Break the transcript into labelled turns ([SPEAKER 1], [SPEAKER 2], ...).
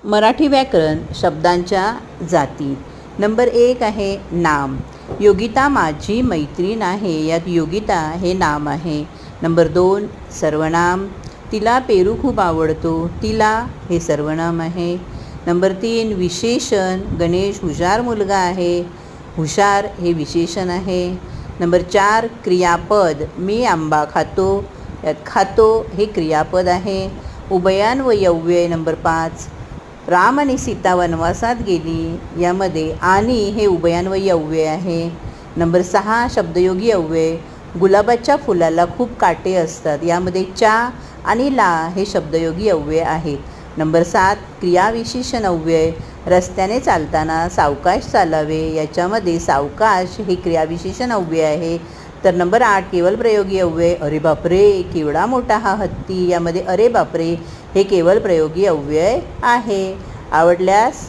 [SPEAKER 1] मराठी व्याकरण शब्दांच्या जाती. नंबर 1 आहे नाम. योगिता माझी मैत्रीण आहे. यात योगिता हे नाम आहे. नंबर 2 सर्वनाम. तिला पेरू खूप आवडतो. तिला हे सर्वनाम आहे. नंबर 3 विशेषण. गणेश हुशार मुलगा आहे. हुशार हे विशेषण आहे. नंबर 4 क्रियापद. मी आंबा खातो. यात खातो हे क्रियापद आहे. उभयान्वयव्यय. नंबर 5 राम आणि सीता वनवासात गेली. यामध्ये आणि हे उभयान्वयी अव्यय आहे. नंबर 6 शब्दयोगी अव्यय. गुलाबाच्या फुलाला खूप काटे असतात. यामध्ये चा आणि ला हे शब्दयोगी अव्यय आहेत. नंबर 7 क्रियाविशेषण अव्यय. रस्त्याने चालताना सावकाश चालावे. याच्यामध्ये सावकाश हे क्रियाविशेषण अव्यय आहे. तर नंबर 8 केवल प्रयोगी अव्यय. अरे बापरे केवढा मोठा हा हत्ती. यामध्ये अरे बापरे हे केवल प्रयोगी अव्यय आहे. आवडल्यास